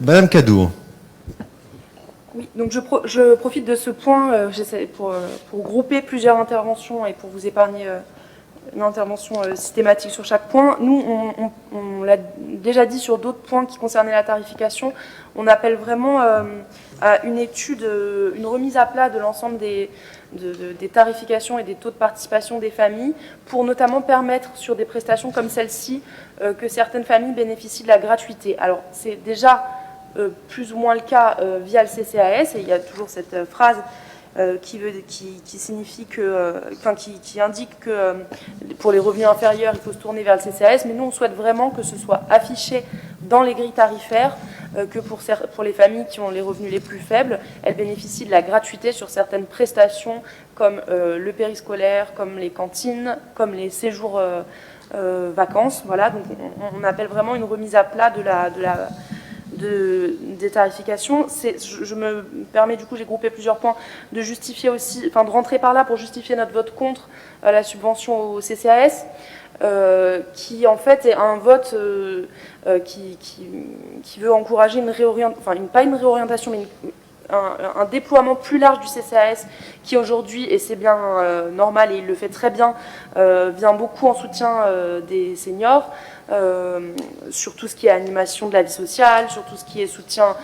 Madame Cadour. Oui, donc je profite de ce point j'essaie pour grouper plusieurs interventions et pour vous épargner une intervention systématique sur chaque point. Nous, on l'a déjà dit sur d'autres points qui concernaient la tarification, on appelle vraiment à une étude, une remise à plat de l'ensemble des tarifications et des taux de participation des familles pour notamment permettre sur des prestations comme celle-ci que certaines familles bénéficient de la gratuité. Alors c'est déjà plus ou moins le cas via le CCAS, et il y a toujours cette phrase qui signifie que, qui indique que pour les revenus inférieurs, il faut se tourner vers le CCAS, mais nous on souhaite vraiment que ce soit affiché dans les grilles tarifaires, que pour les familles qui ont les revenus les plus faibles, elles bénéficient de la gratuité sur certaines prestations comme le périscolaire, comme les cantines, comme les séjours vacances. Voilà, donc on appelle vraiment une remise à plat des tarifications. Je me permets, du coup, j'ai groupé plusieurs points, de justifier aussi, de rentrer par là pour justifier notre vote contre la subvention au CCAS, qui en fait est un vote qui veut encourager une réorientation, pas une réorientation, mais un déploiement plus large du CCAS qui aujourd'hui, et c'est bien normal et il le fait très bien, vient beaucoup en soutien des seniors, sur tout ce qui est animation de la vie sociale, sur tout ce qui est soutien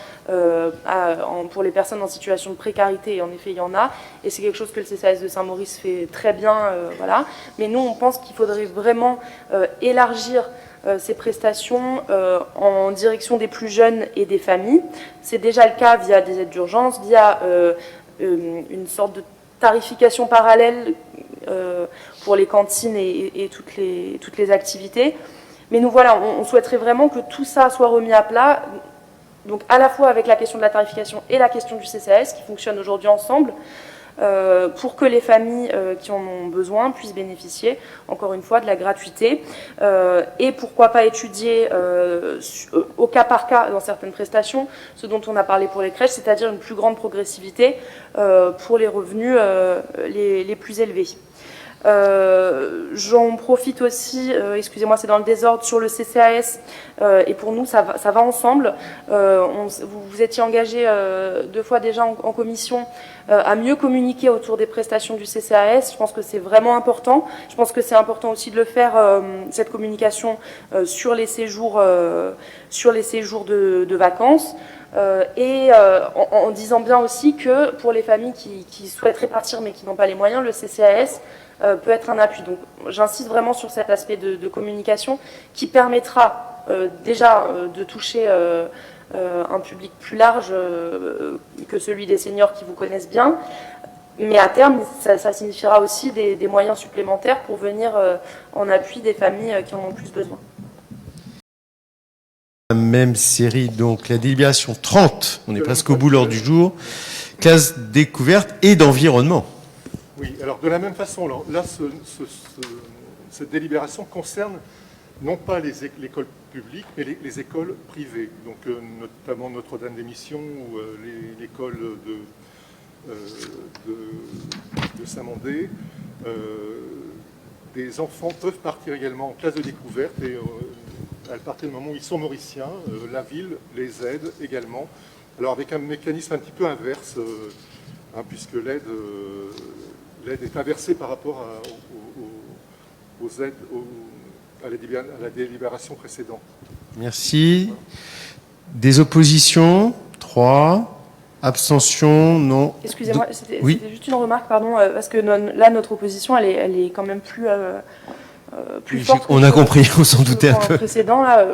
pour les personnes en situation de précarité, et en effet il y en a, et c'est quelque chose que le CCAS de Saint-Maurice fait très bien, voilà. Mais nous on pense qu'il faudrait vraiment élargir ces prestations en direction des plus jeunes et des familles. C'est déjà le cas via des aides d'urgence, via une sorte de tarification parallèle pour les cantines et toutes les activités. Mais nous, voilà, on souhaiterait vraiment que tout ça soit remis à plat, donc à la fois avec la question de la tarification et la question du CCAS, qui fonctionnent aujourd'hui ensemble, pour que les familles qui en ont besoin puissent bénéficier, encore une fois, de la gratuité. Et pourquoi pas étudier au cas par cas dans certaines prestations, ce dont on a parlé pour les crèches, c'est-à-dire une plus grande progressivité pour les revenus les plus élevés. J'en profite aussi, excusez-moi, c'est dans le désordre, sur le CCAS, et pour nous ça va ensemble. Vous étiez engagé 2 fois déjà en commission à mieux communiquer autour des prestations du CCAS. Je pense que c'est vraiment important. Je pense que c'est important aussi de le faire, cette communication, sur les séjours de vacances. Et en disant bien aussi que pour les familles qui souhaiteraient partir mais qui n'ont pas les moyens, le CCAS peut être un appui. Donc j'insiste vraiment sur cet aspect de communication qui permettra déjà de toucher un public plus large que celui des seniors qui vous connaissent bien, mais à terme ça signifiera aussi des moyens supplémentaires pour venir en appui des familles qui en ont plus besoin. Même série, donc la délibération 30, on est presque au bout l'heure du jour, classe découverte et d'environnement. Oui, alors de la même façon, alors, là, cette délibération concerne non pas l'école publique, mais les écoles privées, donc notamment Notre-Dame des Missions ou l'école de Saint-Mandé. Des enfants peuvent partir également en classe de découverte et à partir du moment où ils sont mauriciens, la ville les aide également. Alors avec un mécanisme un petit peu inverse, puisque l'aide est inversée par rapport aux aides à la délibération précédente. Merci. Des oppositions? 3. Abstention? Non. Excusez-moi, c'était oui. juste une remarque, pardon, parce que là, notre opposition, elle est quand même plus forte. On a compris, on s'en doutait un peu. Précédent, là,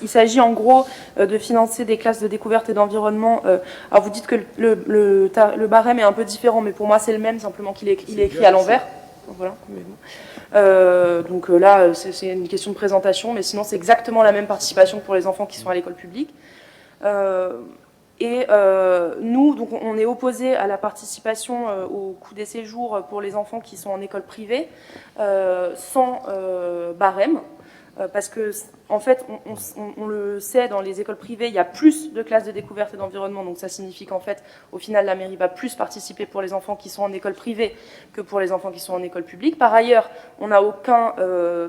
il s'agit en gros de financer des classes de découverte et d'environnement. Alors vous dites que le barème est un peu différent, mais pour moi c'est le même, simplement qu'il est écrit à l'envers. Voilà. Donc là, c'est une question de présentation, mais sinon c'est exactement la même participation que pour les enfants qui sont à l'école publique. Et nous, donc, on est opposé à la participation au coût des séjours pour les enfants qui sont en école privée, sans barème. parce que, en fait, on le sait, dans les écoles privées, il y a plus de classes de découverte et d'environnement, donc ça signifie qu'en fait, au final, la mairie va plus participer pour les enfants qui sont en école privée que pour les enfants qui sont en école publique. Par ailleurs, on n'a aucun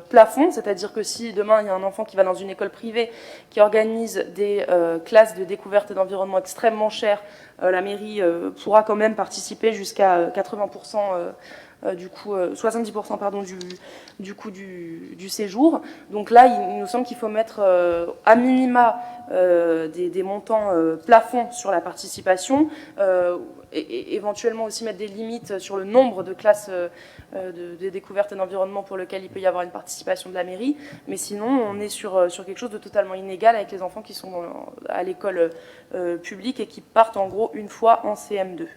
plafond, c'est-à-dire que si demain, il y a un enfant qui va dans une école privée qui organise des classes de découverte et d'environnement extrêmement chères, la mairie pourra quand même participer jusqu'à 80%, du coup, 70% pardon, du coût du séjour. Donc là, il nous semble qu'il faut mettre à minima des montants plafonds sur la participation, et éventuellement aussi mettre des limites sur le nombre de classes de découverte et d'environnement pour lequel il peut y avoir une participation de la mairie. Mais sinon, on est sur quelque chose de totalement inégal avec les enfants qui sont à l'école publique et qui partent en gros une fois en CM2.